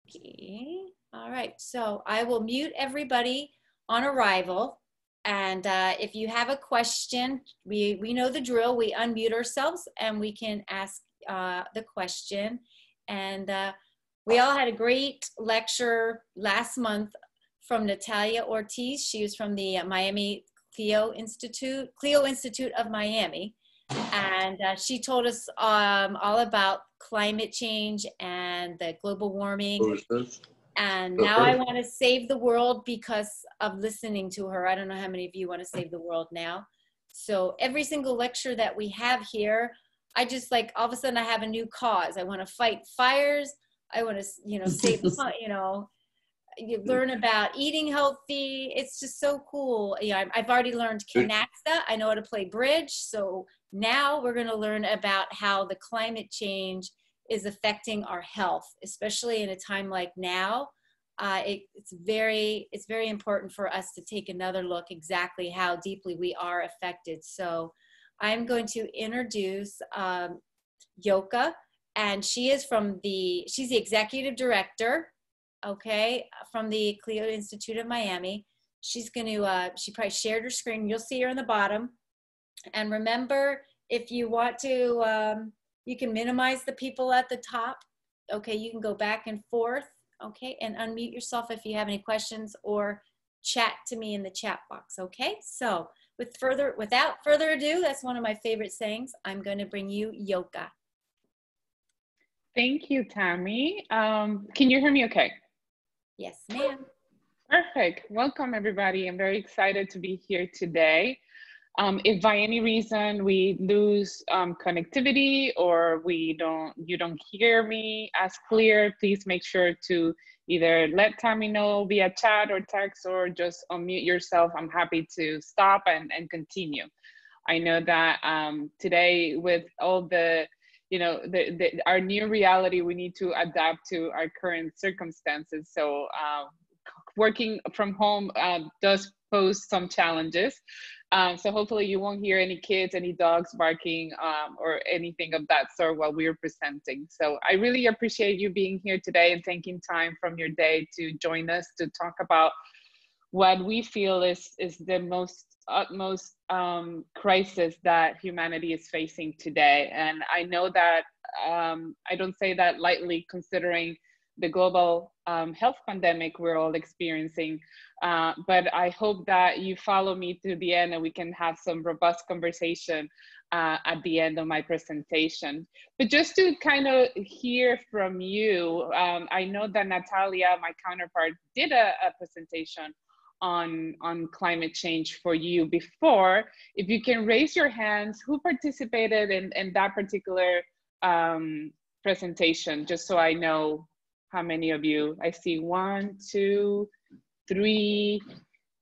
Okay. All right. So I will mute everybody on arrival. And if you have a question, we know the drill. We unmute ourselves and we can ask the question. And we all had a great lecture last month from Natalia Ortiz. She was from the Miami CLEO Institute of Miami. And she told us all about climate change and the global warming. And now I want to save the world because of listening to her. I don't know how many of you want to save the world now. So every single lecture that we have here, I just like, all of a sudden I have a new cause. I want to fight fires. I want to, save, you learn about eating healthy. It's just so cool. I've already learned canasta. I know how to play bridge. So now we're going to learn about how the climate change is affecting our health, especially in a time like now. It's very important for us to take another look exactly how deeply we are affected. So I'm going to introduce Yoca, and she's the executive director, okay, from the CLEO Institute of Miami. She's going to, she probably shared her screen. You'll see her in the bottom. And remember, if you want to, you can minimize the people at the top. Okay, you can go back and forth, okay, and unmute yourself if you have any questions or chat to me in the chat box, okay? So without further ado, that's one of my favorite sayings. I'm going to bring you Yoca. Thank you, Tammy. Can you hear me okay? Yes, ma'am. Perfect. Welcome, everybody. I'm very excited to be here today. If by any reason we lose connectivity or you don't hear me as clear, please make sure to either let Tammy know via chat or text or just unmute yourself. I'm happy to stop and continue. I know that today with all the, our new reality, we need to adapt to our current circumstances. So working from home does pose some challenges. So hopefully you won't hear any kids, any dogs barking or anything of that sort while we're presenting. So I really appreciate you being here today and taking time from your day to join us to talk about what we feel is the utmost crisis that humanity is facing today. And I know that I don't say that lightly, considering the global health pandemic we're all experiencing. But I hope that you follow me to the end and we can have some robust conversation at the end of my presentation. But just to kind of hear from you, I know that Natalia, my counterpart, did a presentation on climate change for you before. If you can raise your hands, who participated in that particular presentation, just so I know how many of you. I see 1, 2, 3,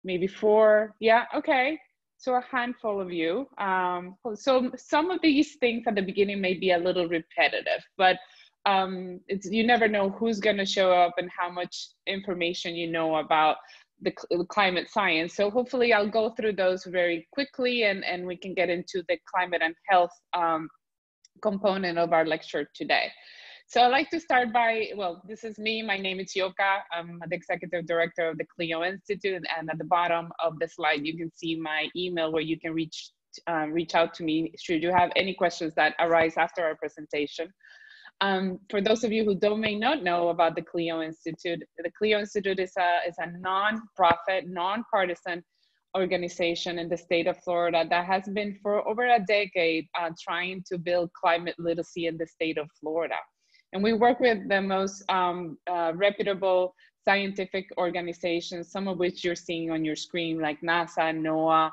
maybe 4. Yeah, okay. So a handful of you. So some of these things at the beginning may be a little repetitive, but you never know who's going to show up and how much information you know about the climate science. So hopefully I'll go through those very quickly and we can get into the climate and health component of our lecture today. So I'd like to start by, well, this is me. My name is Yoca. I'm the executive director of the CLEO Institute. And at the bottom of the slide, you can see my email where you can reach out to me should you have any questions that arise after our presentation. For those of you who may not know about the CLEO Institute, the CLEO Institute is a non-profit, non-partisan organization in the state of Florida that has been for over a decade trying to build climate literacy in the state of Florida. And we work with the most reputable scientific organizations, some of which you're seeing on your screen, like NASA, NOAA,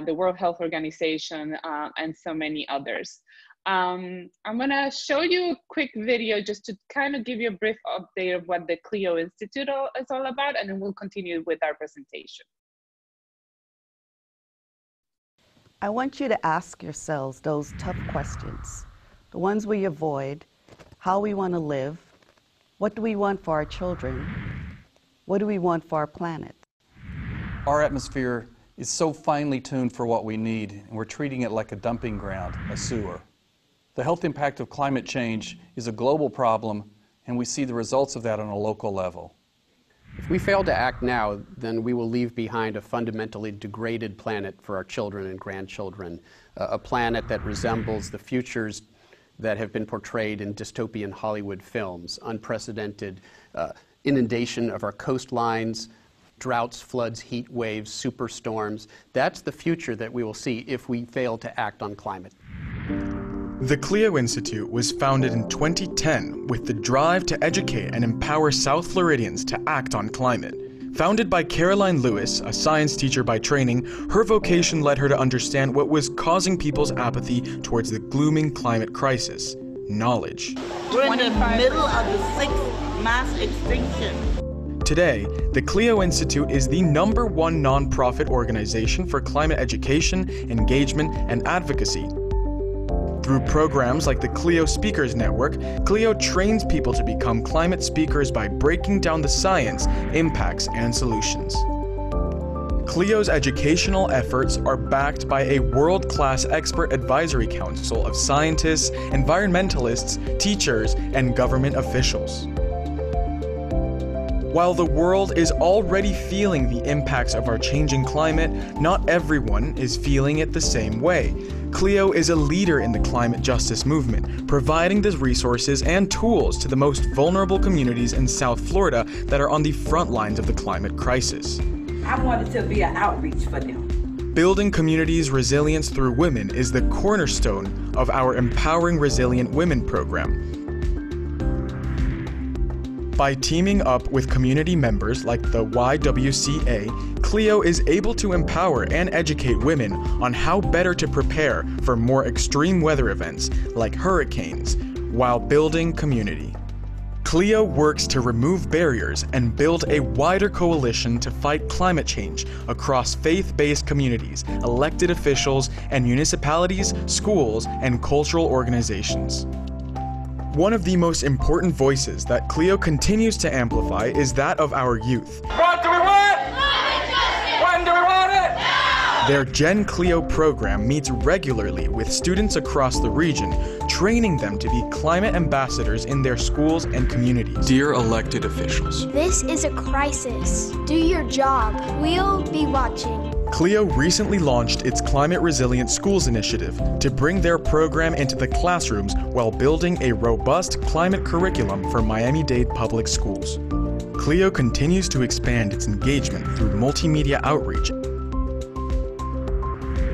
the World Health Organization, and so many others. I'm gonna show you a quick video just to kind of give you a brief update of what the CLEO Institute is all about, and then we'll continue with our presentation. I want you to ask yourselves those tough questions, the ones we avoid. How we want to live, what do we want for our children, what do we want for our planet? Our atmosphere is so finely tuned for what we need, and we're treating it like a dumping ground, a sewer. The health impact of climate change is a global problem, and we see the results of that on a local level. If we fail to act now, then we will leave behind a fundamentally degraded planet for our children and grandchildren, a planet that resembles the futures that have been portrayed in dystopian Hollywood films, unprecedented inundation of our coastlines, droughts, floods, heat waves, superstorms. That's the future that we will see if we fail to act on climate. The CLEO Institute was founded in 2010 with the drive to educate and empower South Floridians to act on climate. Founded by Caroline Lewis, a science teacher by training, her vocation led her to understand what was causing people's apathy towards the glooming climate crisis: knowledge. We're in the middle of the sixth mass extinction. Today, the CLEO Institute is the #1 nonprofit organization for climate education, engagement, and advocacy. Through programs like the CLEO Speakers Network, CLEO trains people to become climate speakers by breaking down the science, impacts, and solutions. CLEO's educational efforts are backed by a world-class expert advisory council of scientists, environmentalists, teachers, and government officials. While the world is already feeling the impacts of our changing climate, not everyone is feeling it the same way. CLEO is a leader in the climate justice movement, providing the resources and tools to the most vulnerable communities in South Florida that are on the front lines of the climate crisis. I wanted to be an outreach for them. Building communities' resilience through women is the cornerstone of our Empowering Resilient Women program. By teaming up with community members like the YWCA, CLEO is able to empower and educate women on how better to prepare for more extreme weather events like hurricanes while building community. CLEO works to remove barriers and build a wider coalition to fight climate change across faith-based communities, elected officials, and municipalities, schools, and cultural organizations. One of the most important voices that CLEO continues to amplify is that of our youth. What do we want? When do we want it? Now! Their Gen CLEO program meets regularly with students across the region, training them to be climate ambassadors in their schools and communities. Dear elected officials, this is a crisis. Do your job. We'll be watching. CLEO recently launched its Climate Resilient Schools initiative to bring their program into the classrooms while building a robust climate curriculum for Miami-Dade public schools. CLEO continues to expand its engagement through multimedia outreach,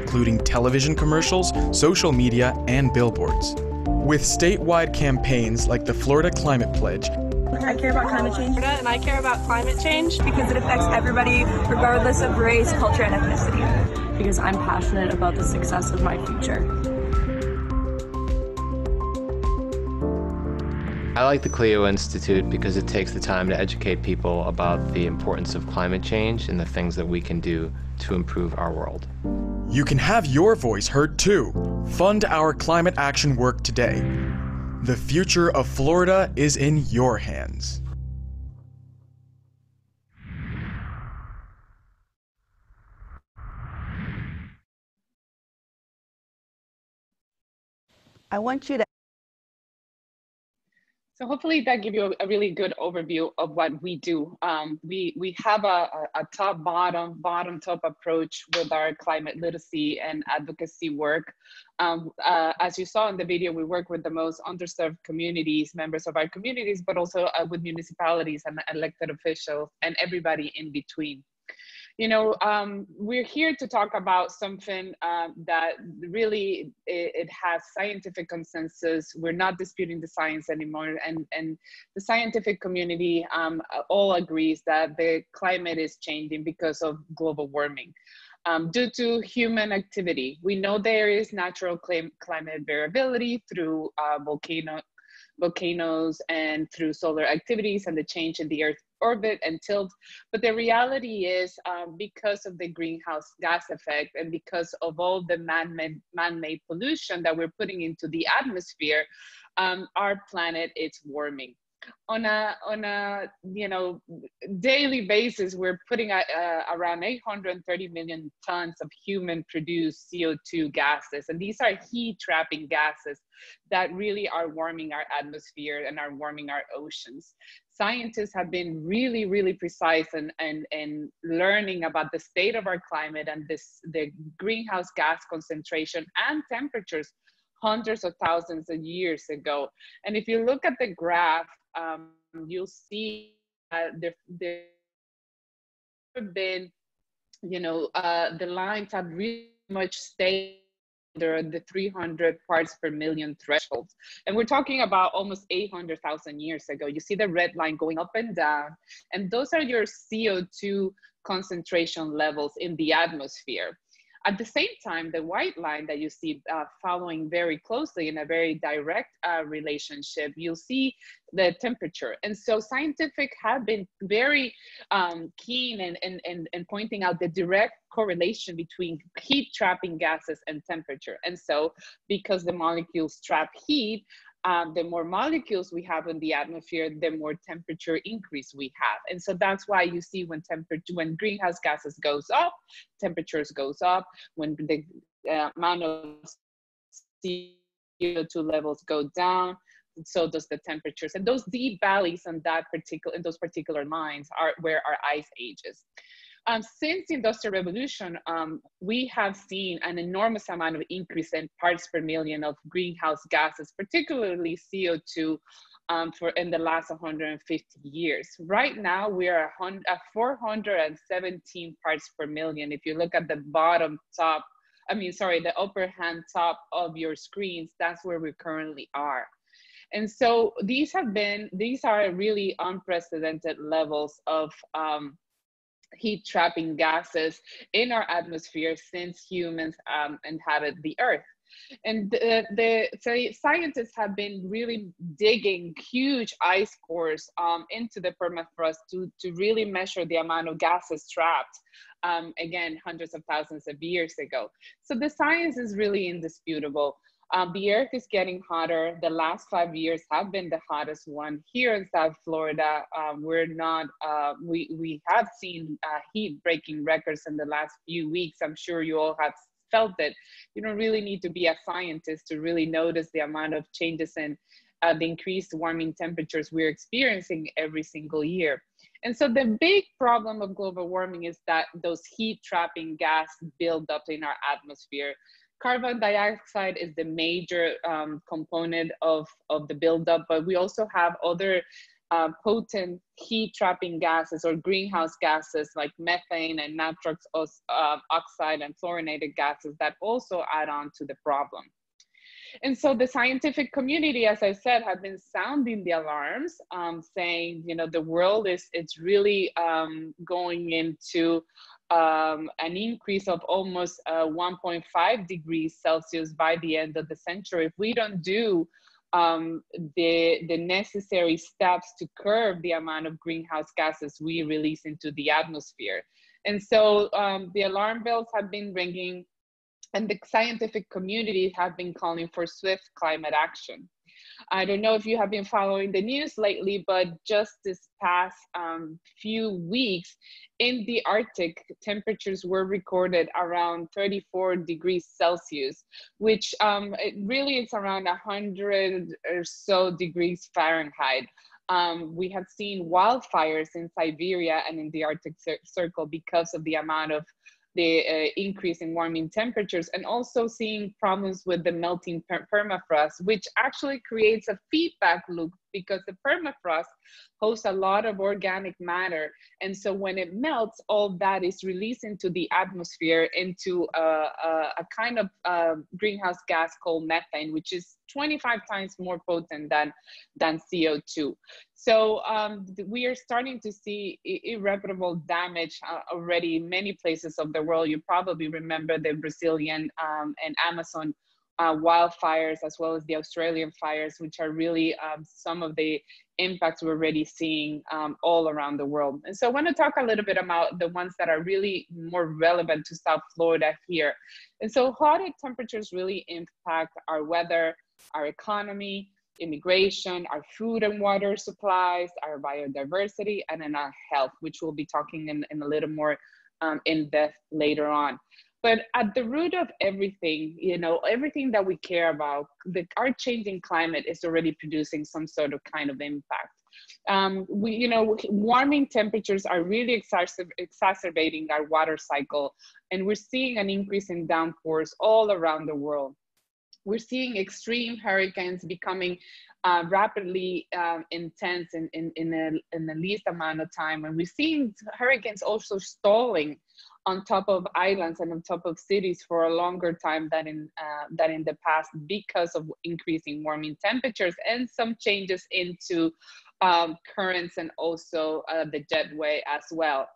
including television commercials, social media, and billboards. With statewide campaigns like the Florida Climate Pledge, I care about climate change. And I care about climate change because it affects everybody regardless of race, culture, and ethnicity. Because I'm passionate about the success of my future. I like the CLEO Institute because it takes the time to educate people about the importance of climate change and the things that we can do to improve our world. You can have your voice heard too. Fund our climate action work today. The future of Florida is in your hands. I want you to. So hopefully that gives you a really good overview of what we do. We have a top-top approach with our climate literacy and advocacy work. As you saw in the video, we work with the most underserved communities, members of our communities, but also with municipalities and elected officials and everybody in between. You know, we're here to talk about something that really, it has scientific consensus. We're not disputing the science anymore. And the scientific community all agrees that the climate is changing because of global warming. Due to human activity. We know there is natural climate variability through volcanoes and through solar activities and the change in the Earth's orbit and tilt. But the reality is because of the greenhouse gas effect and because of all the man-made pollution that we're putting into the atmosphere, our planet is warming. on a daily basis, we're putting around 830 million tons of human produced CO2 gases, and these are heat trapping gases that really are warming our atmosphere and are warming our oceans. Scientists have been really precise and learning about the state of our climate and the greenhouse gas concentration and temperatures hundreds of thousands of years ago. And if you look at the graph, you'll see there have been, the lines have really much stayed under the 300 parts per million threshold. And we're talking about almost 800,000 years ago. You see the red line going up and down, and those are your CO2 concentration levels in the atmosphere. At the same time, the white line that you see following very closely in a very direct relationship, you'll see the temperature. And so scientific have been very keen in pointing out the direct correlation between heat trapping gases and temperature. And so because the molecules trap heat, the more molecules we have in the atmosphere, the more temperature increase we have. And so that's why you see when greenhouse gases goes up, temperatures goes up. When the amount of CO2 levels go down, so does the temperatures. And those deep valleys in those particular lines are where our ice ages. Since the Industrial Revolution, we have seen an enormous amount of increase in parts per million of greenhouse gases, particularly CO2, in the last 150 years. Right now, we are at 417 parts per million. If you look at the the upper hand top of your screens, that's where we currently are. And so these are really unprecedented levels of heat trapping gases in our atmosphere since humans inhabit the earth. And the scientists have been really digging huge ice cores into the permafrost to really measure the amount of gases trapped, again, hundreds of thousands of years ago. So the science is really indisputable. The earth is getting hotter. The last 5 years have been the hottest one. Here in South Florida, we have seen heat breaking records in the last few weeks. I'm sure you all have felt it. You don't really need to be a scientist to really notice the amount of changes in the increased warming temperatures we're experiencing every single year. And so the big problem of global warming is that those heat trapping gas build up in our atmosphere. Carbon dioxide is the major component of the buildup, but we also have other potent heat trapping gases or greenhouse gases like methane and nitrous oxide and fluorinated gases that also add on to the problem. And so the scientific community, as I said, have been sounding the alarms, saying, the world it's really going into an increase of almost 1.5 degrees Celsius by the end of the century if we don't do the necessary steps to curb the amount of greenhouse gases we release into the atmosphere. And so the alarm bells have been ringing, and the scientific community have been calling for swift climate action. I don't know if you have been following the news lately, but just this past few weeks in the Arctic, temperatures were recorded around 34 degrees Celsius, which it really is around 100 or so degrees Fahrenheit. We have seen wildfires in Siberia and in the Arctic Circle because of the amount of the increase in warming temperatures, and also seeing problems with the melting permafrost, which actually creates a feedback loop because the permafrost hosts a lot of organic matter. And so when it melts, all that is released into the atmosphere into a kind of greenhouse gas called methane, which is 25 times more potent than CO2. So we are starting to see irreparable damage already in many places of the world. You probably remember the Brazilian and Amazon wildfires, as well as the Australian fires, which are really some of the impacts we're already seeing all around the world. And so I want to talk a little bit about the ones that are really more relevant to South Florida here. And so hotter temperatures really impact our weather, our economy, immigration, our food and water supplies, our biodiversity, and in our health, which we'll be talking in a little more in depth later on. But at the root of everything, you know, everything that we care about, our changing climate is already producing some sort of kind of impact. You know, warming temperatures are really exacerbating our water cycle, and we're seeing an increase in downpours all around the world. We're seeing extreme hurricanes becoming rapidly intense in the least amount of time. And we're seeing hurricanes also stalling on top of islands and on top of cities for a longer time than in the past because of increasing warming temperatures and some changes into currents and also the jetway as well.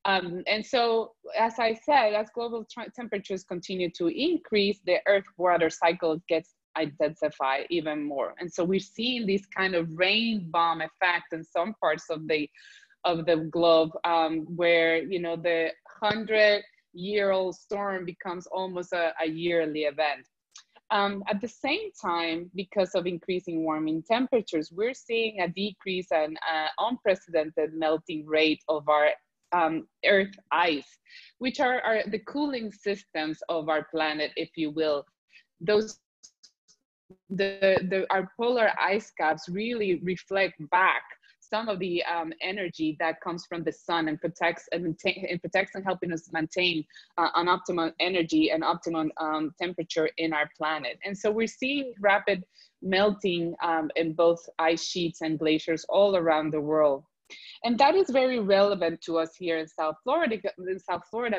And so, as I said, as global temperatures continue to increase, the Earth water cycle gets intensified even more. And so we're seeing this kind of rain bomb effect in some parts of the globe, where, you know, the 100-year-old storm becomes almost a yearly event. At the same time, because of increasing warming temperatures, we're seeing a decrease and unprecedented melting rate of our Earth ice, which are the cooling systems of our planet, if you will. Those our polar ice caps really reflect back some of the energy that comes from the sun and protects and helping us maintain an optimum energy and optimum temperature in our planet. And so we're seeing rapid melting in both ice sheets and glaciers all around the world. And that is very relevant to us here in South Florida,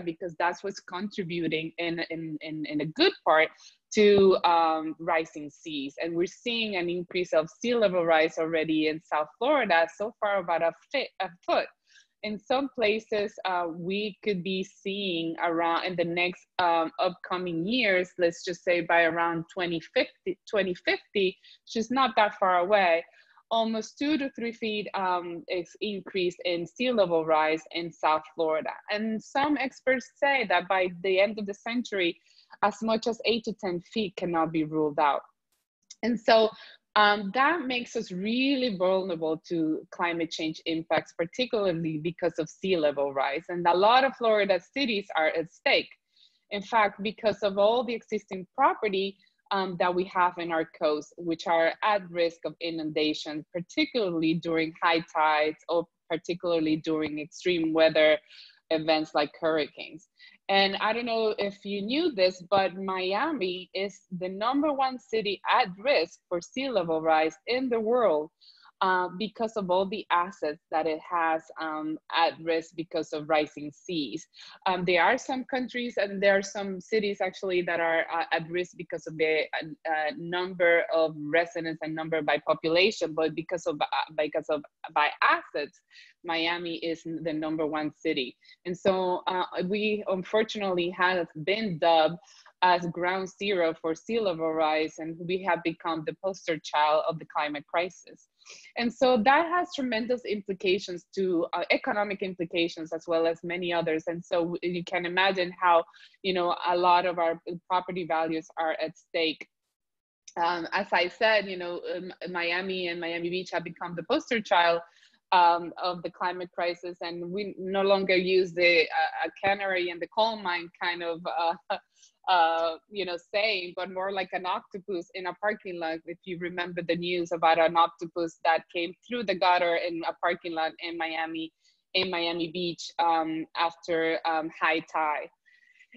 because that's what's contributing in a good part to rising seas. And we're seeing an increase of sea level rise already in South Florida, so far about a foot. In some places, we could be seeing around in the next upcoming years, let's just say by around 2050, which is not that far away, almost 2 to 3 feet is increase in sea level rise in South Florida. And some experts say that by the end of the century, as much as 8 to 10 feet cannot be ruled out. And so that makes us really vulnerable to climate change impacts, particularly because of sea level rise. And a lot of Florida cities are at stake. In fact, because of all the existing property that we have in our coast, which are at risk of inundation, particularly during high tides or particularly during extreme weather events like hurricanes. And I don't know if you knew this, but Miami is the #1 city at risk for sea level rise in the world because of all the assets that it has at risk because of rising seas. There are some countries and there are some cities actually that are at risk because of the number of residents and number by population, but because of by assets, Miami is the #1 city. And so we unfortunately have been dubbed as ground zero for sea level rise, and we have become the poster child of the climate crisis. And so that has tremendous implications to economic implications as well as many others. And so you can imagine how, you know, a lot of our property values are at stake. As I said, you know, Miami and Miami Beach have become the poster child of the climate crisis, and we no longer use the canary in the coal mine kind of you know, saying, but more like an octopus in a parking lot. If you remember the news about an octopus that came through the gutter in a parking lot in Miami Beach after high tide.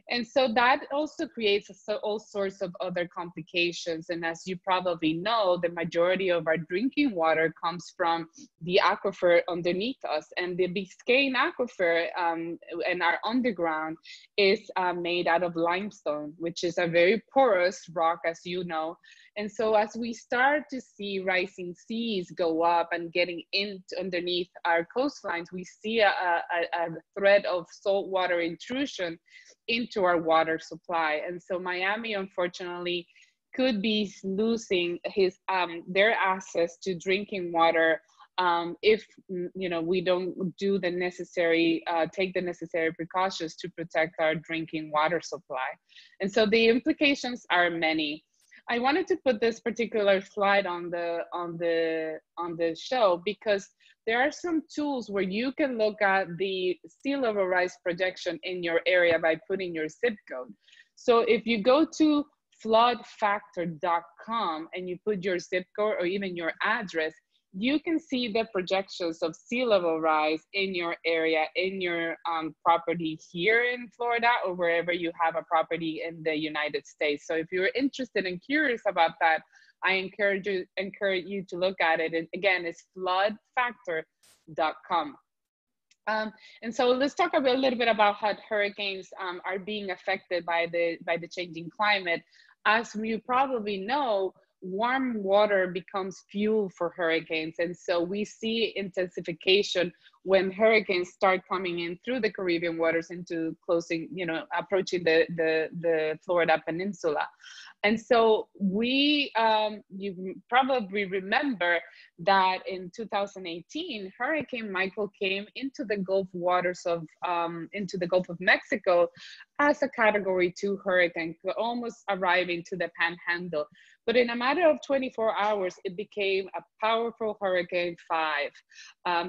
And so that also creates all sorts of other complications. And as you probably know, the majority of our drinking water comes from the aquifer underneath us. And the Biscayne aquifer and our underground is made out of limestone, which is a very porous rock, as you know. And so as we start to see rising seas go up and getting in underneath our coastlines, we see a threat of saltwater intrusion into our water supply. And so Miami, unfortunately, could be losing their access to drinking water if, you know, we don't do the necessary, take the necessary precautions to protect our drinking water supply. And so the implications are many. I wanted to put this particular slide on the show because there are some tools where you can look at the sea level rise projection in your area by putting your zip code. So if you go to floodfactor.com and you put your zip code or even your address, you can see the projections of sea level rise in your area, in your property here in Florida or wherever you have a property in the United States. So if you're interested and curious about that, I encourage you to look at it. And again, it's floodfactor.com. And so let's talk a little bit about how hurricanes are being affected by the changing climate. As you probably know, warm water becomes fuel for hurricanes. And so we see intensification when hurricanes start coming in through the Caribbean waters into approaching the Florida Peninsula. And so you probably remember that in 2018, Hurricane Michael came into the Gulf waters into the Gulf of Mexico as a Category 2 hurricane, almost arriving to the Panhandle. But in a matter of 24 hours, it became a powerful Hurricane 5.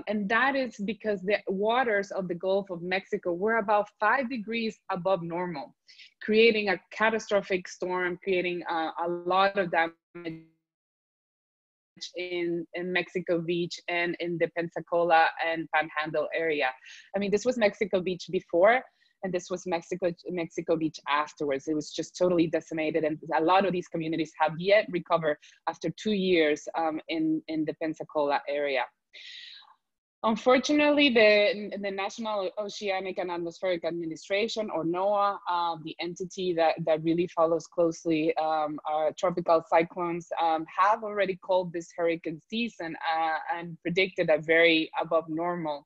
And that is because the waters of the Gulf of Mexico were about 5 degrees above normal, creating a catastrophic storm, creating a lot of damage in Mexico Beach and in the Pensacola and Panhandle area. I mean, this was Mexico Beach before, and this was Mexico Beach afterwards. It was just totally decimated, and a lot of these communities have yet recovered after 2 years in the Pensacola area. Unfortunately, the National Oceanic and Atmospheric Administration, or NOAA, the entity that really follows closely tropical cyclones, have already called this hurricane season and predicted a very above normal.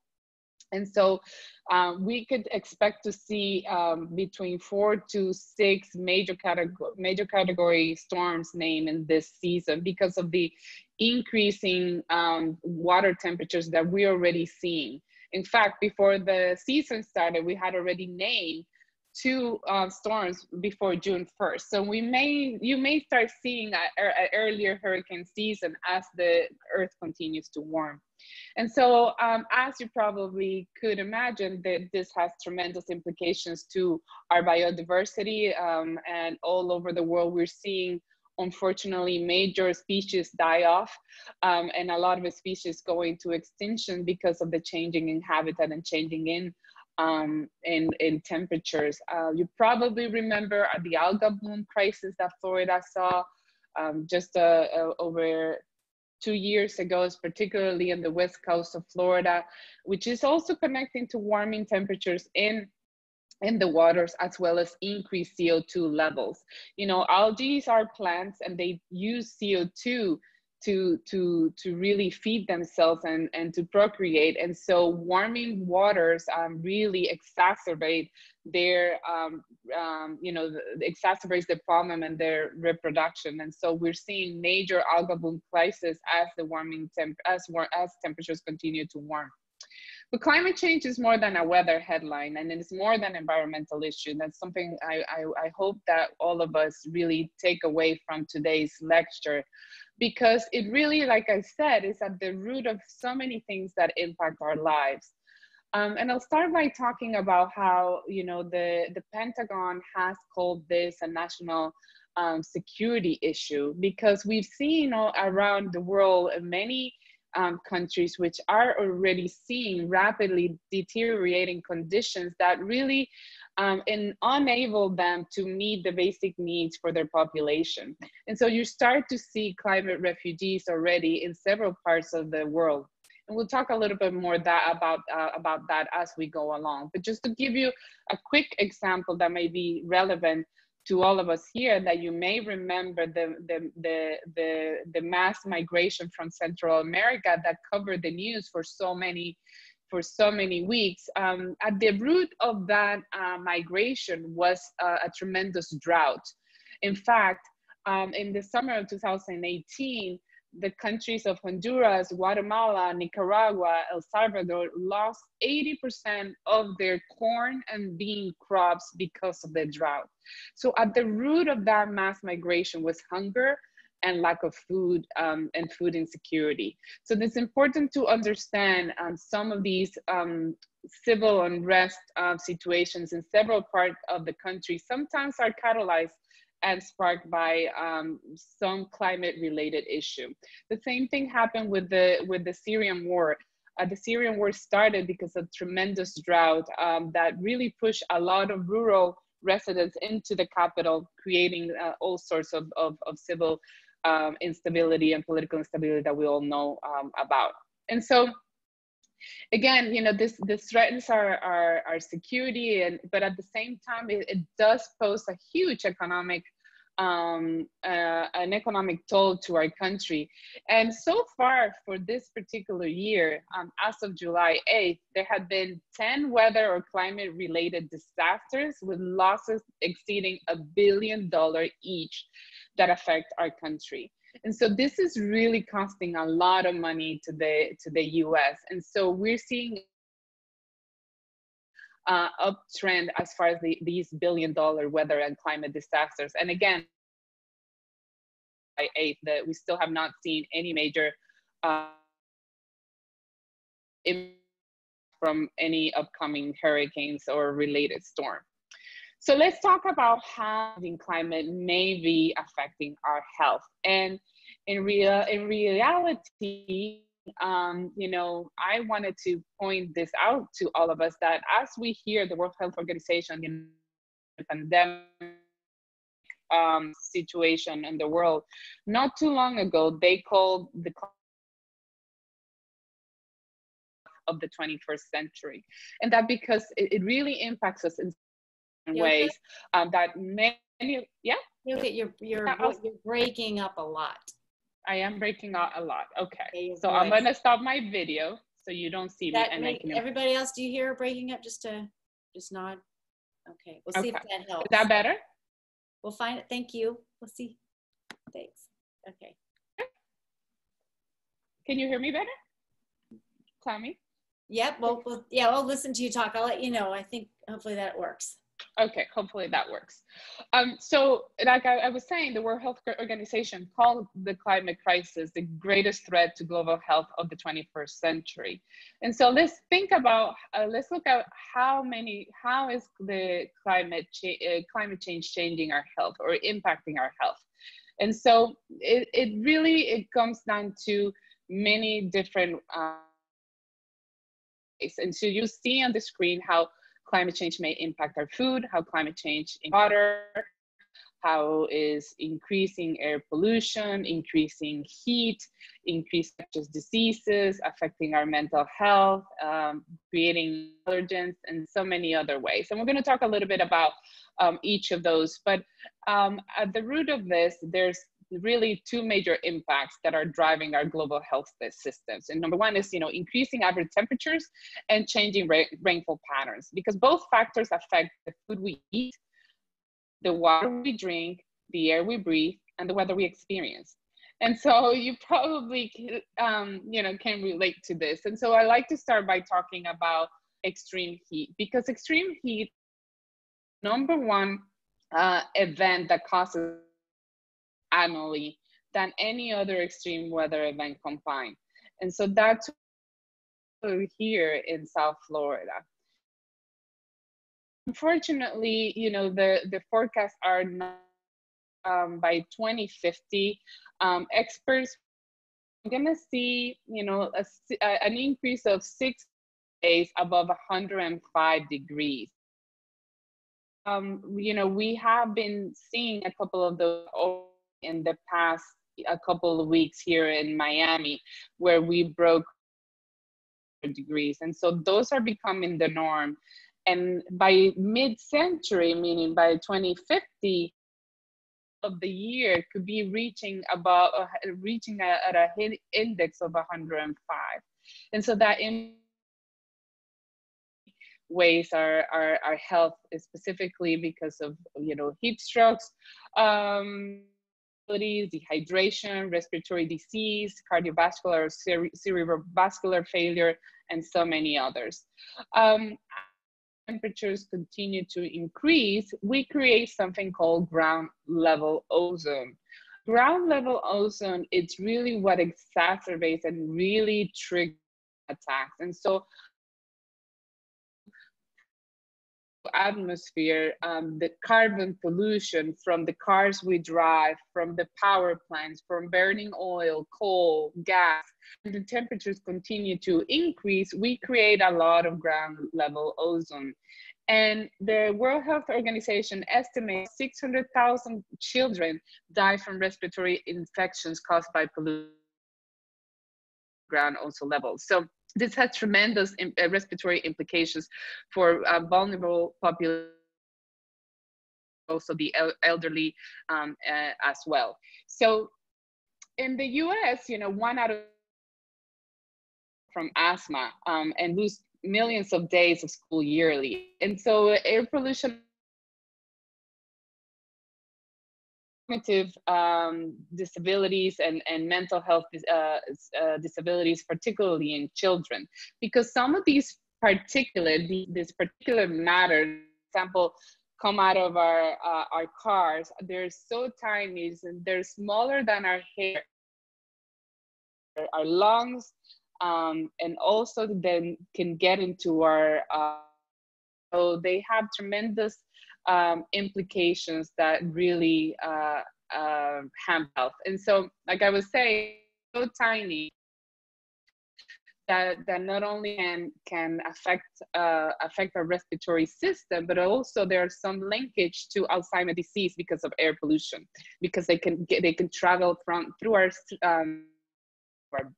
And so we could expect to see between 4 to 6 major category storms named in this season because of the increasing water temperatures that we're already seeing. In fact, before the season started, we had already named 2 storms before June 1st. So you may start seeing an earlier hurricane season as the Earth continues to warm. And so as you probably could imagine, that this has tremendous implications to our biodiversity, and all over the world we're seeing, unfortunately, major species die off, and a lot of the species go into extinction because of the changing in habitat and changing in temperatures. You probably remember the algal bloom crisis that Florida saw just over 2 years ago, particularly in the west coast of Florida, which is also connecting to warming temperatures in the waters, as well as increased CO2 levels. You know, algae are plants, and they use CO2 to really feed themselves and to procreate. And so warming waters really exacerbate their, exacerbates the problem and their reproduction. And so we're seeing major algal bloom crisis as the as temperatures continue to warm. But climate change is more than a weather headline, and it's more than an environmental issue. That's something I hope that all of us really take away from today's lecture, because it really, like I said, is at the root of so many things that impact our lives. And I'll start by talking about how, the Pentagon has called this a national security issue, because we've seen around the world many countries which are already seeing rapidly deteriorating conditions that really enable them to meet the basic needs for their population. And so you start to see climate refugees already in several parts of the world. And we'll talk a little bit more about that as we go along. But just to give you a quick example that may be relevant to all of us here, that you may remember the mass migration from Central America that covered the news for so many weeks. At the root of that migration was a tremendous drought. In fact, in the summer of 2018, the countries of Honduras, Guatemala, Nicaragua, El Salvador lost 80% of their corn and bean crops because of the drought. So at the root of that mass migration was hunger and lack of food and food insecurity. So it's important to understand some of these civil unrest situations in several parts of the country sometimes are catalyzed and sparked by some climate-related issue. The same thing happened with the Syrian war. The Syrian war started because of tremendous drought that really pushed a lot of rural residents into the capital, creating all sorts of civil instability and political instability that we all know about. And so, again, you know, this threatens our security, but at the same time, it does pose a huge economic an economic toll to our country. And so far for this particular year, as of July 8th, there have been 10 weather or climate related disasters with losses exceeding $1 billion each that affect our country. And so this is really costing a lot of money to the US. And so we're seeing uptrend as far as these $1 billion weather and climate disasters. And again, by 8th, that we still have not seen any major from any upcoming hurricanes or related storm. So let's talk about how climate may be affecting our health. And in reality, you know, I wanted to point this out to all of us that as we hear the World Health Organization in the pandemic situation in the world, not too long ago, they called the of the 21st century. And that because it really impacts us in ways that many, Okay, you're breaking up a lot. I am breaking out a lot. Okay, so I'm gonna stop my video so you don't see me. And everybody else, do you hear it breaking up? Just nod. Okay, we'll see if that helps. Is that better? We'll find it. Thank you. We'll see. Thanks. Okay. Can you hear me better? Tommy? Yep. Well, we'll listen to you talk. I'll let you know. I think hopefully that works. Okay, hopefully that works. So like I was saying, the World Health Organization called the climate crisis the greatest threat to global health of the 21st century. And so let's think about, let's look at how is the climate change changing our health or impacting our health. And so it really comes down to many different ways. And so you see on the screen how climate change may impact our food, how climate change in water, how is increasing air pollution, increasing heat, increased infectious diseases, affecting our mental health, creating allergens, and so many other ways. And we're going to talk a little bit about each of those. But at the root of this, there's really two major impacts that are driving our global health systems. And number one is, increasing average temperatures and changing rainfall patterns, because both factors affect the food we eat, the water we drink, the air we breathe, and the weather we experience. And so you probably, can relate to this. And so I like to start by talking about extreme heat, because extreme heat, number one event that causes annually than any other extreme weather event combined. And so that's here in South Florida. Unfortunately, the forecasts are not by 2050. Experts are gonna see, an increase of 6 days above 105 degrees. We have been seeing a couple of those in the past a couple of weeks here in Miami, where we broke degrees. And so those are becoming the norm. And by mid-century, meaning by 2050 of the year, could be reaching at a index of 105. And so that ways our health is specifically because of heat strokes, dehydration, respiratory disease, cardiovascular or cerebrovascular failure, and so many others. Temperatures continue to increase, we create something called ground level ozone. Ground level ozone, it's really what exacerbates and really triggers attacks. And so atmosphere, the carbon pollution from the cars we drive, from the power plants, from burning oil, coal, gas, and the temperatures continue to increase, we create a lot of ground level ozone. And the World Health Organization estimates 600,000 children die from respiratory infections caused by pollution ground ozone levels. So this has tremendous respiratory implications for vulnerable populations, also the elderly as well. So in the US, you know, 1 out of from asthma and lose millions of days of school yearly. And so air pollution, cognitive disabilities and mental health disabilities, particularly in children, because some of these particulate, this particular matter, for example, come out of our cars, they're so tiny, and they're smaller than our hair, our lungs, and also then can get into our, so they have tremendous implications that really harm health. And so, like I was saying, so tiny that not only can affect our respiratory system, but also there's some linkage to Alzheimer's disease because of air pollution, because they can travel through our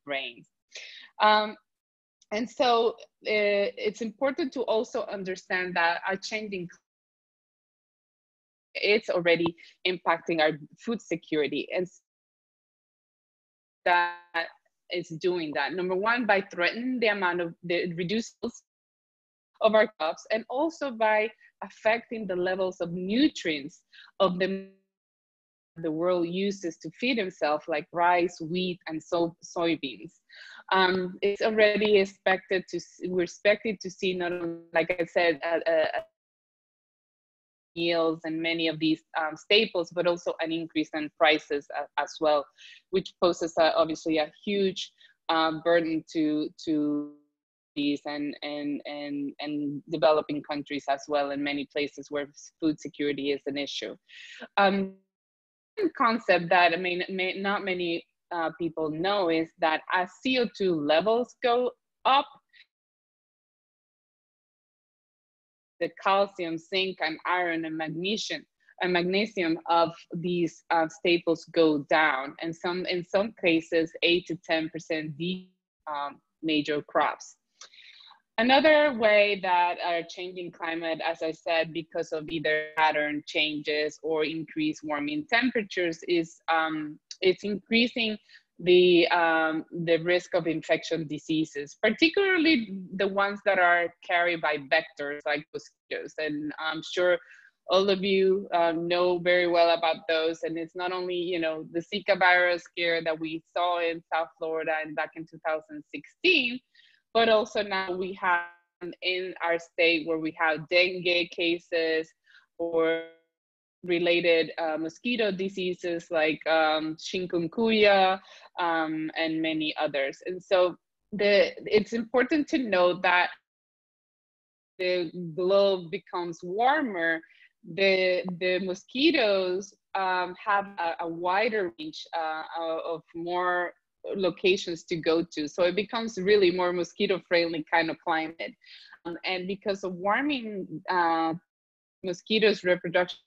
brains. And so it's important to also understand that our changing it's already impacting our food security, and that is doing that. Number one, by threatening the amount of the reduced of our crops, and also by affecting the levels of nutrients of the world uses to feed itself, like rice, wheat, and soybeans. It's already expected to, we're expected to see not only, like I said, meals and many of these staples, but also an increase in prices as well, which poses obviously a huge burden to these and developing countries as well, in many places where food security is an issue. Concept that not many people know is that as CO2 levels go up, the calcium, zinc, and iron and magnesium of these staples go down, and in some cases 8 to 10% major crops. Another way that our changing climate, as I said, because of either pattern changes or increased warming temperatures, is it's increasing the risk of infectious diseases, particularly the ones that are carried by vectors like mosquitoes. And I'm sure all of you know very well about those. And it's not only, you know, the Zika virus scare that we saw in South Florida and back in 2016, but also now we have in our state where we have dengue cases or related mosquito diseases like chikungunya and many others. And so it's important to note that the globe becomes warmer, the mosquitoes have a wider range of more locations to go to. So it becomes really more mosquito friendly kind of climate. And because of warming, mosquitoes reproduction,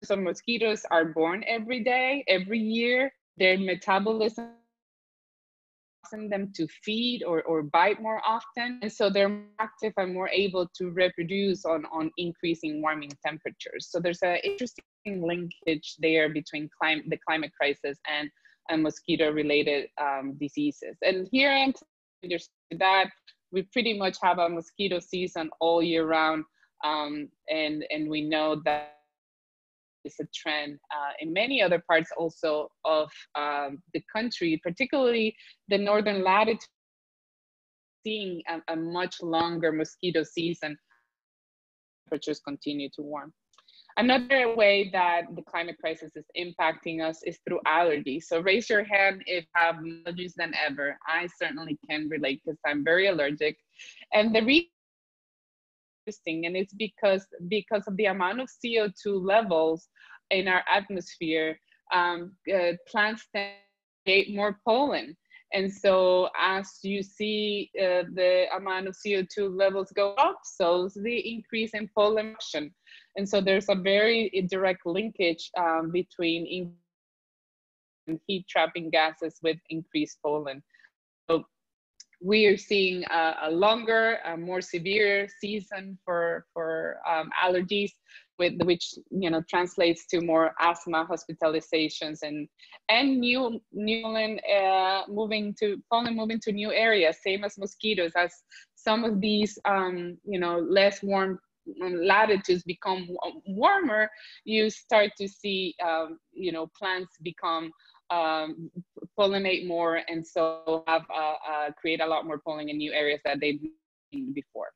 some mosquitoes are born every day, every year. Their metabolism causing them to feed or bite more often. And so they're more active and more able to reproduce on increasing warming temperatures. So there's an interesting linkage there between the climate crisis and mosquito-related diseases. And here in that we pretty much have a mosquito season all year round, and we know that is a trend in many other parts also of the country, particularly the northern latitude, seeing a much longer mosquito season. Temperatures continue to warm. Another way that the climate crisis is impacting us is through allergies. So raise your hand if you have allergies than ever. I certainly can relate because I'm very allergic. And the reason is interesting, and it's because of the amount of CO2 levels in our atmosphere, plants tend to create more pollen. And so as you see the amount of CO2 levels go up, so is the increase in pollen production. And so there's a very direct linkage between heat trapping gases with increased pollen. So we are seeing a longer, more severe season for allergies, which translates to more asthma hospitalizations and new moving to new areas, same as mosquitoes. As some of these less warm latitudes become warmer, you start to see plants become pollinate more, and so have create a lot more pollen in new areas that they didn't before.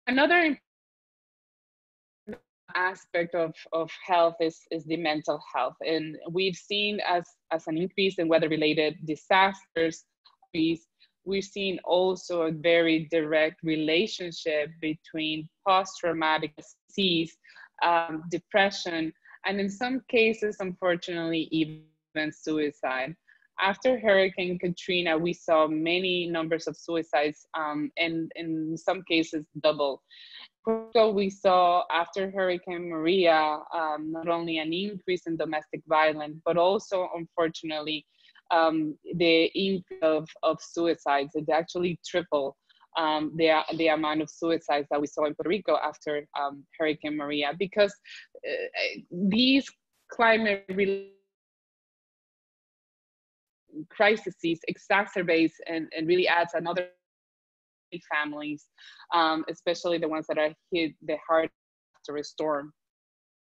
Another aspect of health is the mental health, and we've seen as an increase in weather-related disasters. We've seen also a very direct relationship between post-traumatic disease, depression, and in some cases, unfortunately, even suicide. After Hurricane Katrina, we saw many numbers of suicides, and in some cases double. So we saw after Hurricane Maria, not only an increase in domestic violence, but also, unfortunately, the increase of suicides. It actually tripled the amount of suicides that we saw in Puerto Rico after Hurricane Maria, because these climate crises exacerbates and really adds another families, especially the ones that are hit the hardest after a storm.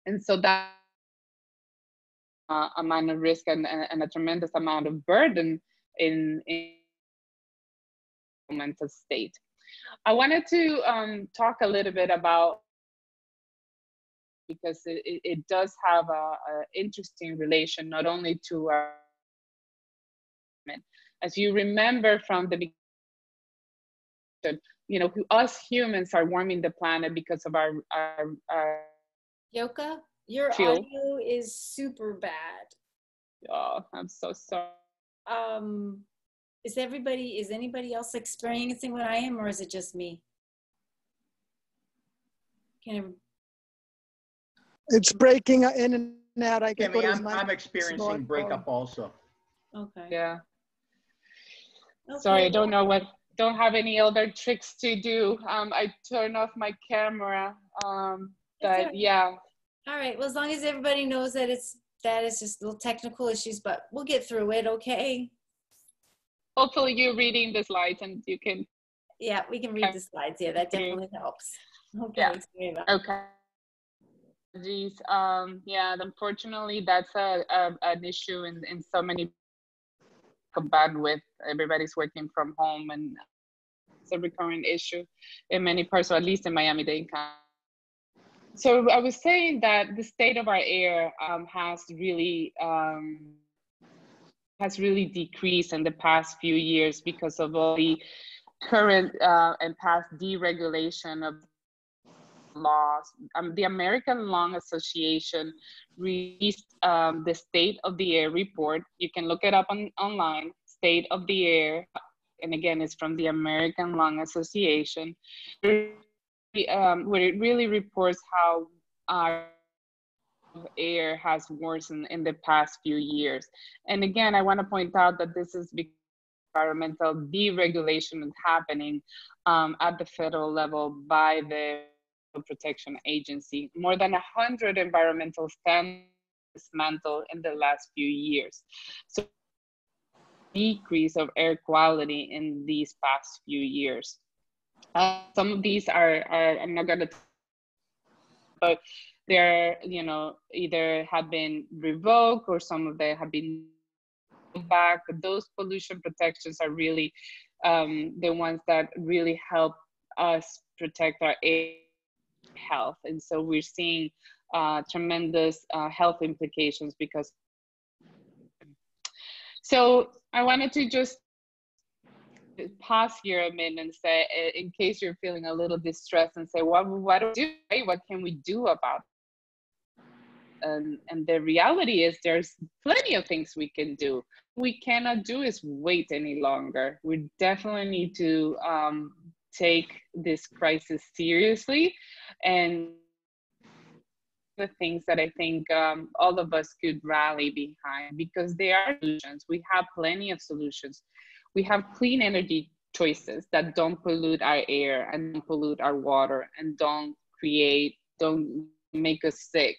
And so that amount of risk and a tremendous amount of burden in mental state. I wanted to talk a little bit about, because it does have a interesting relation not only to our, as you remember from the beginning, us humans are warming the planet because of our Yoca, your audio is super bad. Oh, I'm so sorry. Is anybody else experiencing what I am, or is it just me? It's breaking in and out. I can I'm experiencing breakup also. Okay. Yeah. Okay. Sorry, I don't have any other tricks to do. I turned off my camera, but yeah. All right, well, as long as everybody knows that it's just little technical issues, but we'll get through it, okay? Hopefully you're reading the slides and you can. Yeah, we can read the slides. Yeah, that definitely helps. Okay. Yeah. Okay. Geez, yeah, unfortunately, that's an issue in so many bandwidth. Everybody's working from home, and it's a recurring issue in many parts, or at least in Miami-Dade County. So I was saying that the state of our air has really decreased in the past few years because of all the current and past deregulation of laws. The American Lung Association released the State of the Air report. You can look it up online, State of the Air, and again, it's from the American Lung Association, where it really reports how our air has worsened in the past few years. And again, I want to point out that this is because environmental deregulation is happening at the federal level by the Protection Agency. More than 100 environmental standards dismantled in the last few years. So decrease of air quality in these past few years. Some of these are I'm not going to, but They're, you know, either have been revoked or some of them have been back. But those pollution protections are really the ones that really help us protect our air health. And so we're seeing tremendous health implications because. So I wanted to just pause here a minute and say, in case you're feeling a little distressed, and say, what do we do? Right? What can we do about it? And the reality is there's plenty of things we can do. What we cannot do is wait any longer. We definitely need to take this crisis seriously, and the things that I think all of us could rally behind, because there are solutions. We have plenty of solutions. We have clean energy choices that don't pollute our air and don't pollute our water and don't make us sick.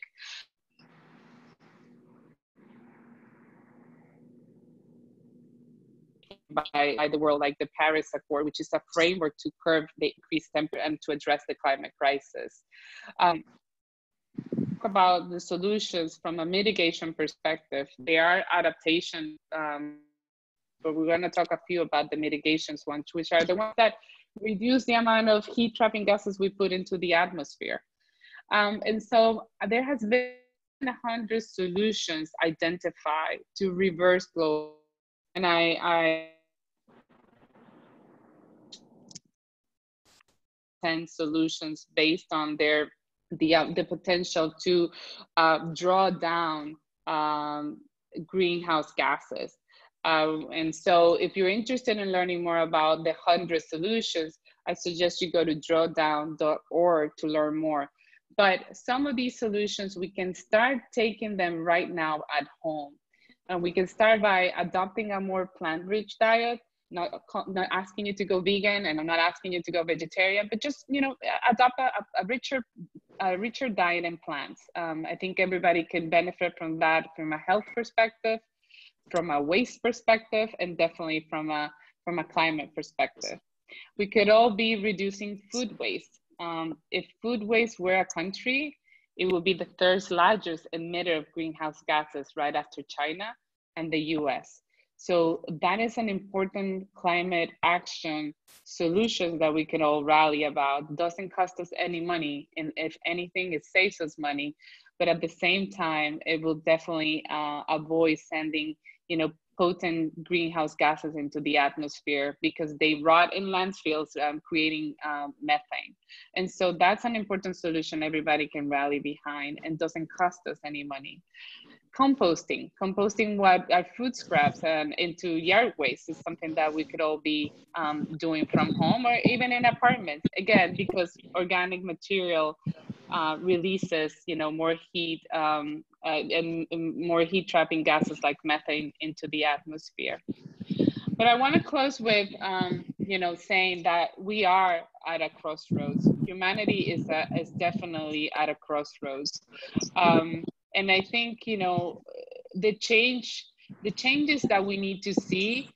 By the world, like the Paris Accord, which is a framework to curb the increased temperature and to address the climate crisis. About the solutions from a mitigation perspective, there are adaptation, but we're going to talk a few about the mitigations ones, which are the ones that reduce the amount of heat trapping gases we put into the atmosphere. And so there has been 100 solutions identified to reverse global, and I 10 solutions based on the potential to draw down greenhouse gases. And so if you're interested in learning more about the 100 solutions, I suggest you go to drawdown.org to learn more. But some of these solutions, we can start taking them right now at home. And we can start by adopting a more plant-rich diet. Not asking you to go vegan, and I'm not asking you to go vegetarian, but just, you know, adopt a richer diet and plants. I think everybody can benefit from that, from a health perspective, from a waste perspective, and definitely from a climate perspective. We could all be reducing food waste. If food waste were a country, it would be the third largest emitter of greenhouse gases, right after China and the US. So that is an important climate action solution that we can all rally about. Doesn't cost us any money, and if anything, it saves us money. But at the same time, it will definitely avoid sending, you know, potent greenhouse gases into the atmosphere, because they rot in landfills, creating methane. And so that's an important solution everybody can rally behind and doesn't cost us any money. Composting what our food scraps into yard waste is something that we could all be doing from home or even in apartments. Again, because organic material releases, you know, more heat and more heat trapping gases like methane into the atmosphere. But I want to close with, you know, saying that we are at a crossroads. Humanity is definitely at a crossroads. And I think, you know, the changes that we need to see,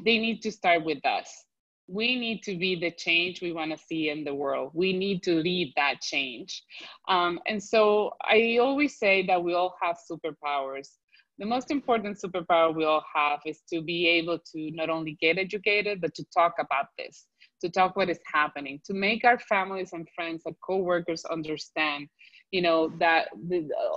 they need to start with us. We need to be the change we want to see in the world. We need to lead that change. And so I always say that we all have superpowers. The most important superpower we all have is to be able to not only get educated, but to talk about this, to talk what is happening, to make our families and friends and coworkers understand, you know, that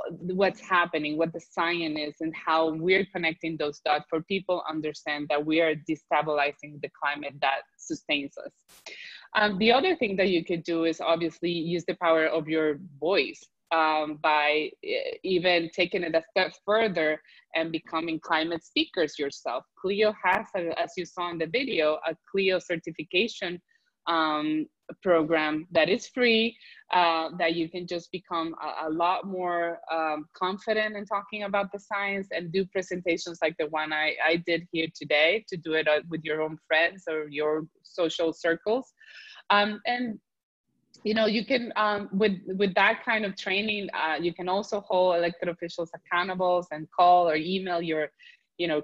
what's happening, what the science is, and how we're connecting those dots for people to understand that we are destabilizing the climate that sustains us. The other thing that you could do is obviously use the power of your voice by even taking it a step further and becoming climate speakers yourself. Clio has, as you saw in the video, a Clio certification program that is free, that you can just become a lot more confident in talking about the science and do presentations like the one I did here today, to do it with your own friends or your social circles. And you know, you can, with that kind of training, you can also hold elected officials accountable and call or email your, you know,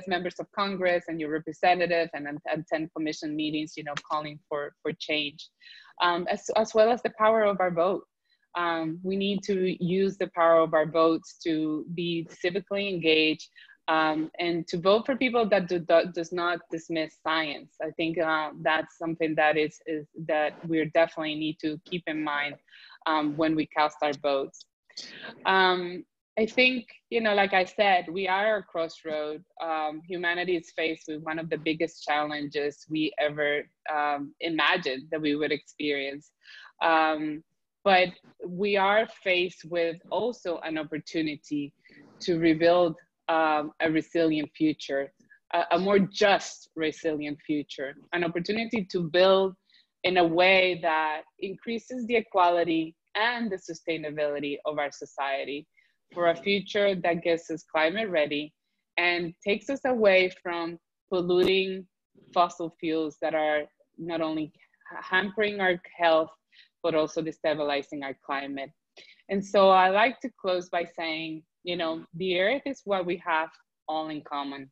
members of Congress and your representatives, and attend commission meetings, you know, calling for change, as well as the power of our vote. We need to use the power of our votes to be civically engaged and to vote for people that does not dismiss science. I think that's something that is that we definitely need to keep in mind when we cast our votes. I think, you know, like I said, we are at a crossroad. Humanity is faced with one of the biggest challenges we ever imagined that we would experience. But we are faced with also an opportunity to rebuild a resilient future, a more just, resilient future, an opportunity to build in a way that increases the equality and the sustainability of our society for a future that gets us climate ready and takes us away from polluting fossil fuels that are not only hampering our health, but also destabilizing our climate. And so I like to close by saying, you know, the earth is what we have all in common.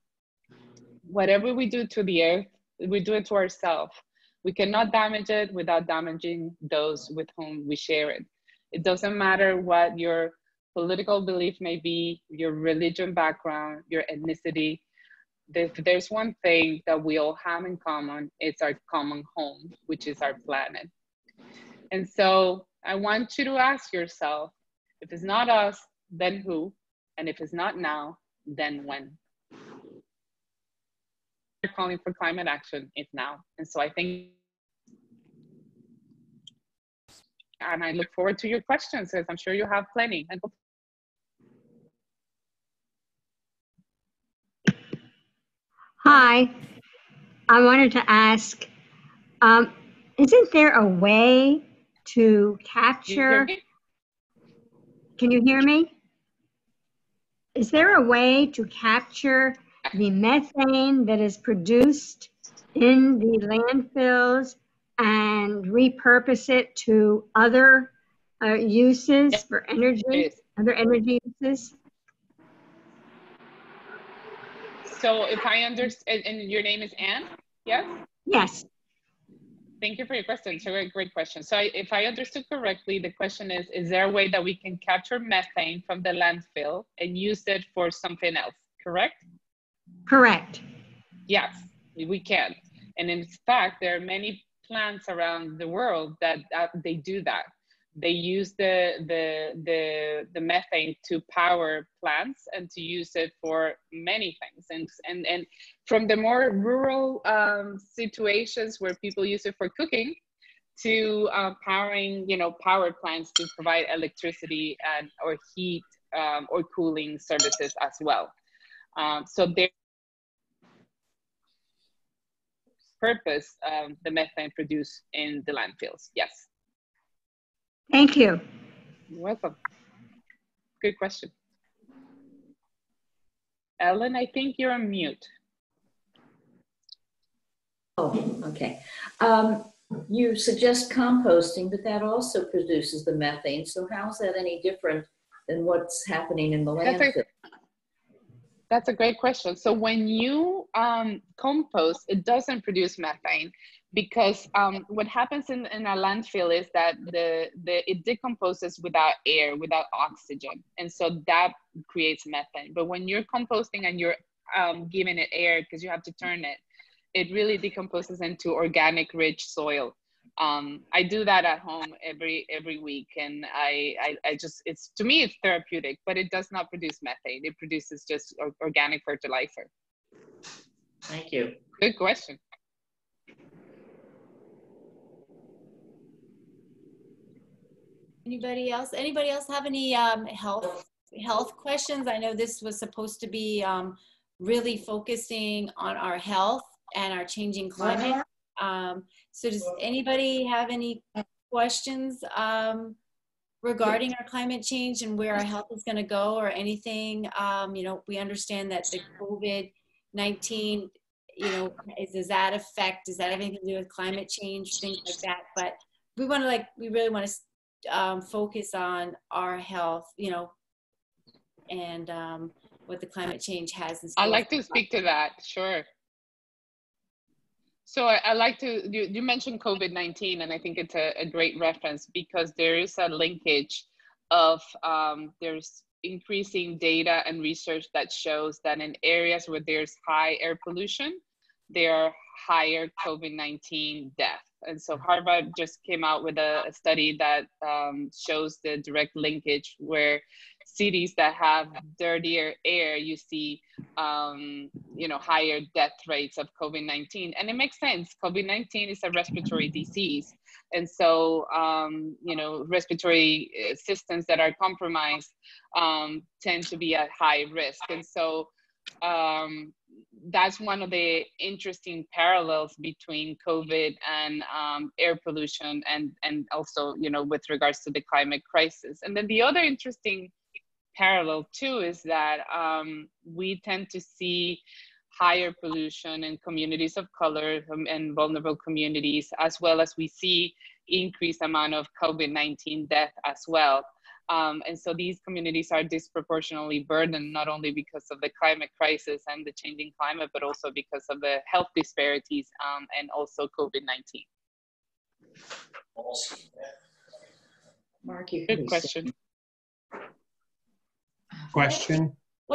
Whatever we do to the earth, we do it to ourselves. We cannot damage it without damaging those with whom we share it. It doesn't matter what your political belief may be, your religion background, your ethnicity. If there's one thing that we all have in common, it's our common home, which is our planet. And so I want you to ask yourself, if it's not us, then who? And if it's not now, then when? We're calling for climate action is now. And so I think, and I look forward to your questions, as I'm sure you have plenty. Hi, I wanted to ask, isn't there a way to capture, can you hear me? Is there a way to capture the methane that is produced in the landfills and repurpose it to other uses for energy, other energy uses? So if I understand, and your name is Anne, yes? Yes. Thank you for your question. It's a great question. So if I understood correctly, the question is there a way that we can capture methane from the landfill and use it for something else, correct? Correct. Yes, we can. And in fact, there are many plants around the world that they do that. They use the methane to power plants and to use it for many things. And from the more rural situations where people use it for cooking to powering, you know, power plants to provide electricity and or heat or cooling services as well. So their purpose, the methane produced in the landfills, yes. Thank you. You're welcome. Good question. Ellen, I think you're on mute. Oh, okay. You suggest composting, but that also produces the methane. So how is that any different than what's happening in the landfill? That's a great question. So when you compost, it doesn't produce methane because what happens in a landfill is that it decomposes without air, without oxygen. And so that creates methane. But when you're composting and you're giving it air because you have to turn it, it really decomposes into organic rich soil. I do that at home every week, and I just, it's, to me, it's therapeutic, but it does not produce methane. It produces just organic fertilizer. Thank you. Good question. Anybody else? Anybody else have any health questions? I know this was supposed to be really focusing on our health and our changing climate. So does anybody have any questions regarding our climate change and where our health is going to go or anything? You know, we understand that the COVID-19, you know, does that affect, does that have anything to do with climate change, things like that? But we want to, we really want to focus on our health, you know, and what the climate change has in store. I'd like to speak to that, sure. So I like to, you mentioned COVID-19, and I think it's a great reference because there is a linkage of, there's increasing data and research that shows that in areas where there's high air pollution, there are higher COVID-19 deaths. And so Harvard just came out with a study that shows the direct linkage where cities that have dirtier air, you see, higher death rates of COVID-19. And it makes sense. COVID-19 is a respiratory disease. And so, respiratory systems that are compromised tend to be at high risk. And so that's one of the interesting parallels between COVID and air pollution and also, with regards to the climate crisis. And then the other interesting parallel too is that we tend to see higher pollution in communities of color and vulnerable communities, as well as we see increased amount of COVID-19 death as well. And so these communities are disproportionately burdened, not only because of the climate crisis and the changing climate, but also because of the health disparities and also COVID-19. Mark, you good question. What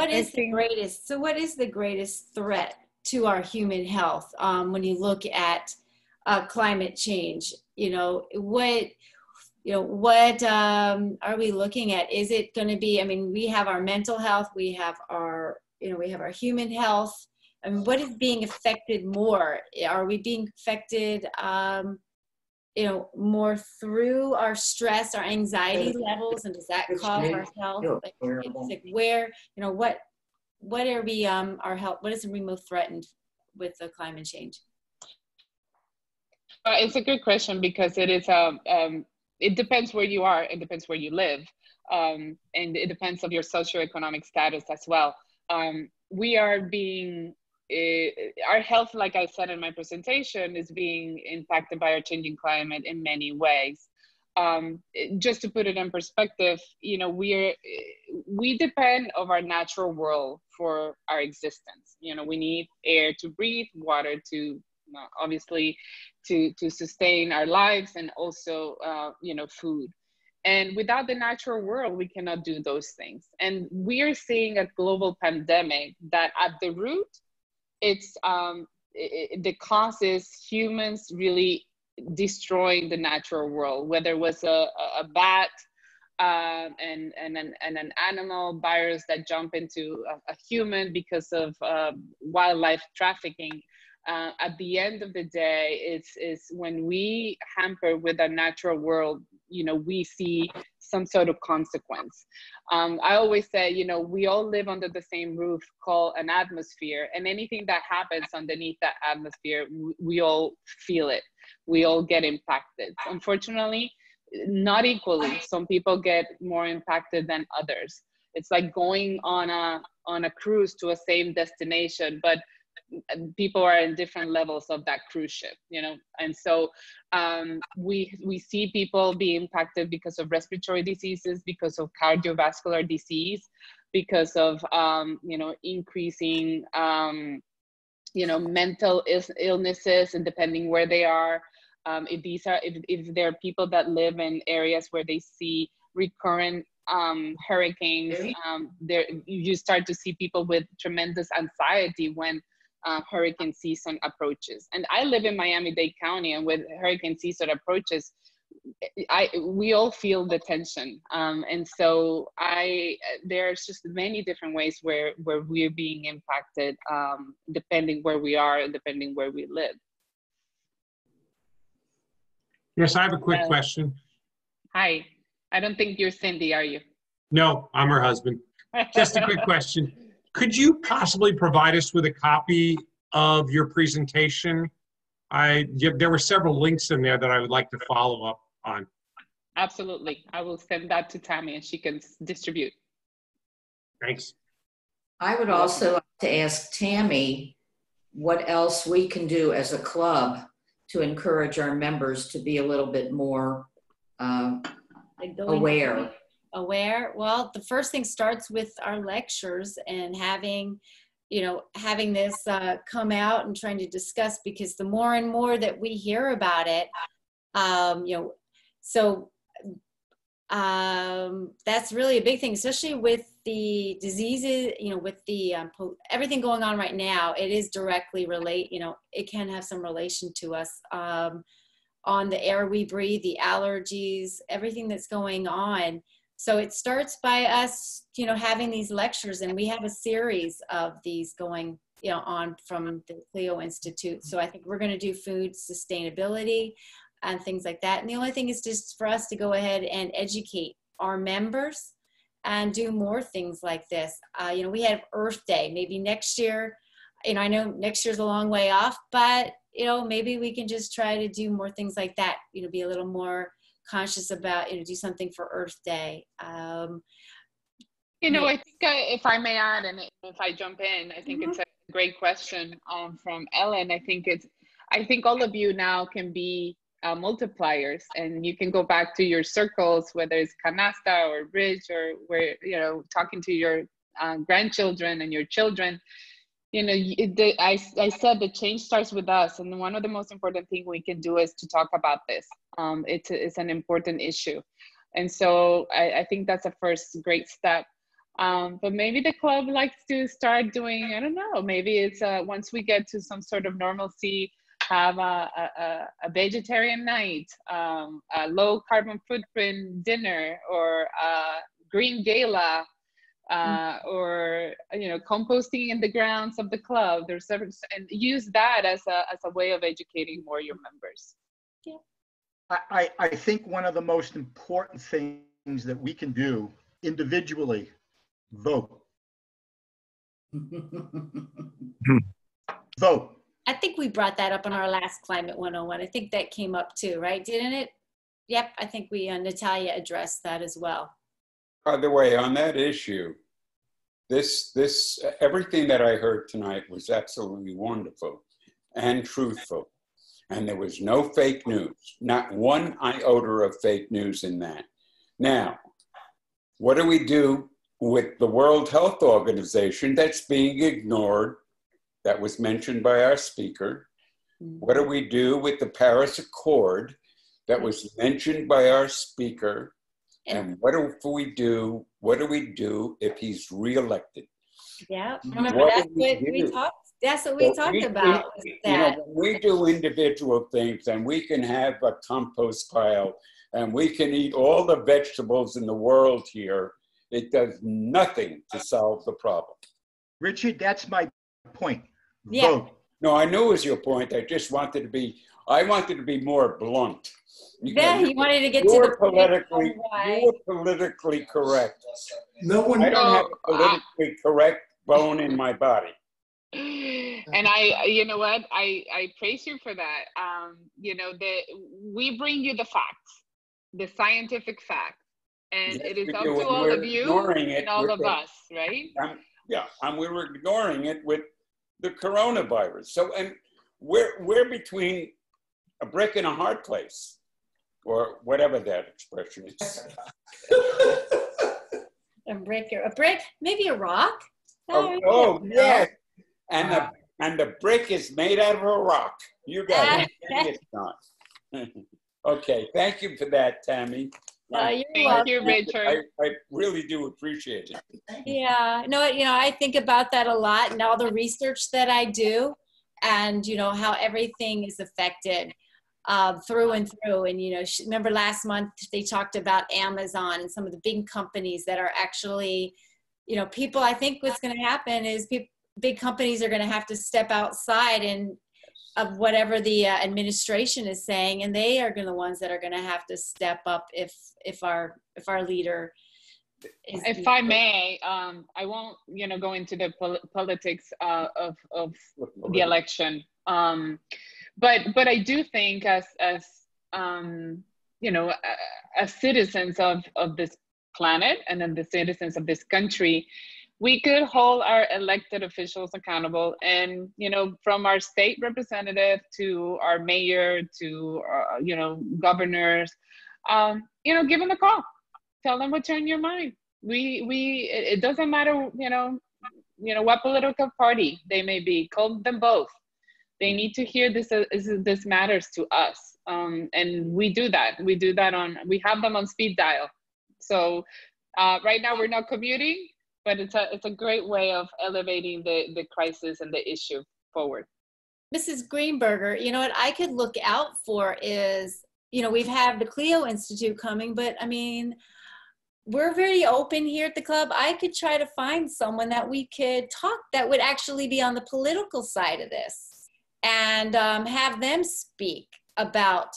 is the greatest? So, what is the greatest threat to our human health when you look at climate change? What are we looking at? Is it going to be? I mean, we have our mental health, we have our human health. I mean, what is being affected more? Are we being affected? More through our stress, our anxiety levels, and does that cause our health? What are we, our health, what is we most threatened with the climate change? It's a good question because it is, it depends where you are, it depends where you live, and it depends of your socioeconomic status as well. We are being, our health, like I said in my presentation, is being impacted by our changing climate in many ways. Just to put it in perspective, we depend on our natural world for our existence. We need air to breathe, water to, obviously, to sustain our lives, and also, food. And without the natural world, we cannot do those things. And we are seeing a global pandemic that at the root, the cause is humans really destroying the natural world, whether it was a bat and an animal virus that jump into a human because of wildlife trafficking. At the end of the day, it's when we hamper with our natural world, we see some sort of consequence. I always say, we all live under the same roof called an atmosphere, and anything that happens underneath that atmosphere, we all feel it. We all get impacted. Unfortunately, not equally. Some people get more impacted than others. It's like going on a cruise to a same destination, but people are in different levels of that cruise ship, and so we see people be impacted because of respiratory diseases, because of cardiovascular disease, because of increasing mental illnesses, and depending where they are, if there are people that live in areas where they see recurrent hurricanes, you start to see people with tremendous anxiety when hurricane season approaches. And I live in Miami-Dade County, and with hurricane season approaches, we all feel the tension. And so there's just many different ways where we're being impacted, depending where we are and depending where we live. Yes, I have a quick question. Hi, I don't think you're Cindy, are you? No, I'm her husband. Just a quick question. Could you possibly provide us with a copy of your presentation? There were several links in there that I would like to follow up on. Absolutely. I will send that to Tammy and she can distribute. Thanks. I would also like to ask Tammy what else we can do as a club to encourage our members to be a little bit more aware. Well, the first thing starts with our lectures and having you know, having this come out and trying to discuss, because the more and more that we hear about it, you know, so that's really a big thing, especially with the diseases, you know, with the everything going on right now. It is directly you know, it can have some relation to us on the air we breathe, the allergies, everything that's going on. So it starts by us, you know, having these lectures, and we have a series of these going, you know, on from the CLEO Institute. So I think we're going to do food sustainability and things like that. And the only thing is just for us to go ahead and educate our members and do more things like this. You know, we have Earth Day, maybe next year, you know, I know next year's a long way off, but, you know, maybe we can just try to do more things like that, you know, be a little more conscious about, you know, do something for Earth Day. You know, I think if I may add, and if I jump in, I think it's a great question from Ellen. I think all of you now can be multipliers, and you can go back to your circles, whether it's canasta or bridge, or where, you know, talking to your grandchildren and your children. You know, I said the change starts with us, and one of the most important things we can do is to talk about this. It's an important issue, and so I think that's a first great step. But maybe the club likes to start doing, I don't know, maybe it's once we get to some sort of normalcy, have a vegetarian night, a low carbon footprint dinner, or a green gala, or, you know, composting in the grounds of the club. There's several, and use that as a way of educating more your members. Yeah. I think one of the most important things that we can do individually, vote. Vote. I think we brought that up in our last Climate 101. I think that came up too, right? Didn't it? Yep, I think we, Natalia addressed that as well. By the way, on that issue, everything that I heard tonight was absolutely wonderful and truthful. And there was no fake news, not one iota of fake news in that. Now, what do we do with the World Health Organization that's being ignored, that was mentioned by our speaker? What do we do with the Paris Accord that was mentioned by our speaker? And what do we do if he's reelected? Yeah, remember that's what we talked about. You know, when we do individual things, and we can have a compost pile, and we can eat all the vegetables in the world here, it does nothing to solve the problem. Richard, that's my point. Yeah. Vote. No, I knew it was your point. I just wanted to be more blunt. Yeah, you wanted to get you to were politically correct. No one. I don't have a politically correct bone in my body. And you know what? I praise you for that. You know, we bring you the facts, the scientific facts, and Yes, it is up do, to all of you and all of us, right? And we were ignoring it with the coronavirus. So, and we're between a brick and a hard place, or whatever that expression is. A brick, maybe a rock. Yes. And the brick is made out of a rock. You got it. Maybe it's not. Okay, thank you for that, Tammy. You're Thank welcome. you, Richard. I really do appreciate it. Yeah, no, you know, I think about that a lot, and all the research that I do, and you know how everything is affected through and through. And you know, remember last month they talked about Amazon and some of the big companies that are actually, you know, people. I think what's going to happen is big companies are going to have to step outside and of whatever the administration is saying, and they are the ones that are going to have to step up if our leader is. If I may, I won't, you know, go into the politics of the election, but I do think as you know, as citizens of this planet and then the citizens of this country, we could hold our elected officials accountable, and you know, from our state representative to our mayor to you know, governors, you know, give them a call, tell them what's on your mind. It doesn't matter, you know, what political party they may be, call them both. They need to hear this matters to us. And we do that. We have them on speed dial. So right now we're not commuting, but it's a great way of elevating the crisis and the issue forward. Mrs. Greenberger, what I could look out for is, we've had the CLEO Institute coming, but I mean, we're very open here at the club. I could try to find someone that we could talk that would actually be on the political side of this and have them speak about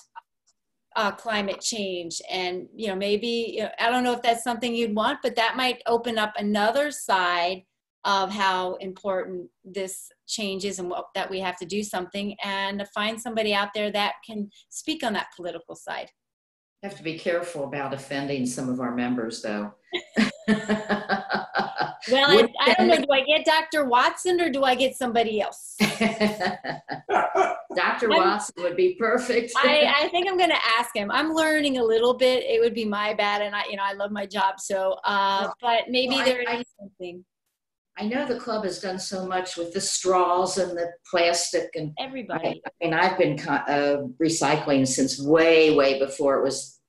climate change. And, maybe, I don't know if that's something you'd want, but that might open up another side of how important this change is and that we have to do something, and to find somebody out there that can speak on that political side. Have to be careful about offending some of our members, though. Well, I don't know. Do I get Dr. Watson or do I get somebody else? Dr. Watson would be perfect. I think I'm going to ask him. I'm learning a little bit. It would be my bad, and I love my job. So, but maybe there is something. I know the club has done so much with the straws and the plastic and everybody. I've been recycling since way, way before it was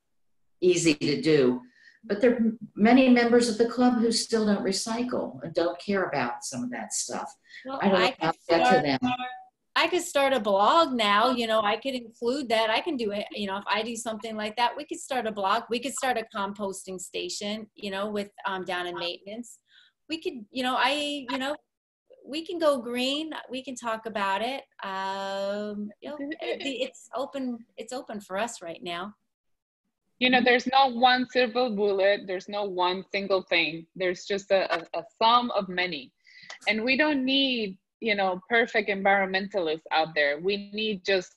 easy to do. But there are many members of the club who still don't recycle and don't care about some of that stuff. Well, I don't know how to get to them. I could start a blog now. I could include that. I can do it. If I do something like that, we could start a blog. We could start a composting station, with down in maintenance. We could, we can go green. We can talk about it. It's open for us right now. There's no one silver bullet. There's no one single thing. There's just a sum of many. And we don't need, perfect environmentalists out there. We need just,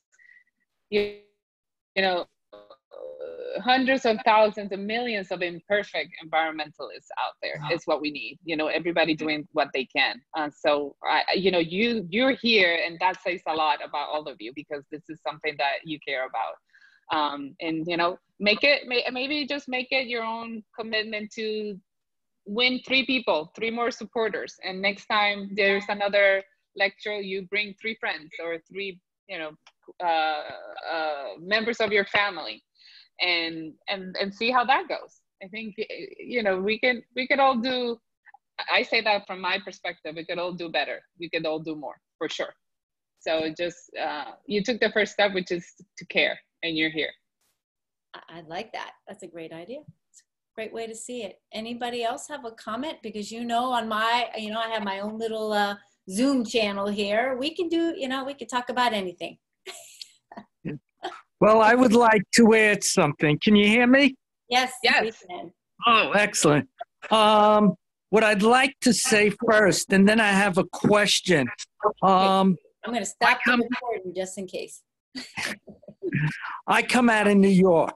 hundreds of thousands and millions of imperfect environmentalists out there is what we need. Everybody doing what they can. So you're here, and that says a lot about all of you, because this is something that you care about. And maybe just make it your own commitment to win 3 more supporters. And next time there's another lecture, you bring 3 friends or 3, members of your family. And see how that goes. I think we could all do. I say that from my perspective. We could all do better. We could all do more, for sure. So just you took the first step, which is to care, and you're here. I like that. That's a great idea. It's a great way to see it. Anybody else have a comment? Because on my I have my own little Zoom channel here. We can do we could talk about anything. Well, I would like to add something. Can you hear me? Yes. We can. Oh, excellent. What I'd like to say first, and then I have a question. I'm going to stop the recording just in case. I come out of New York.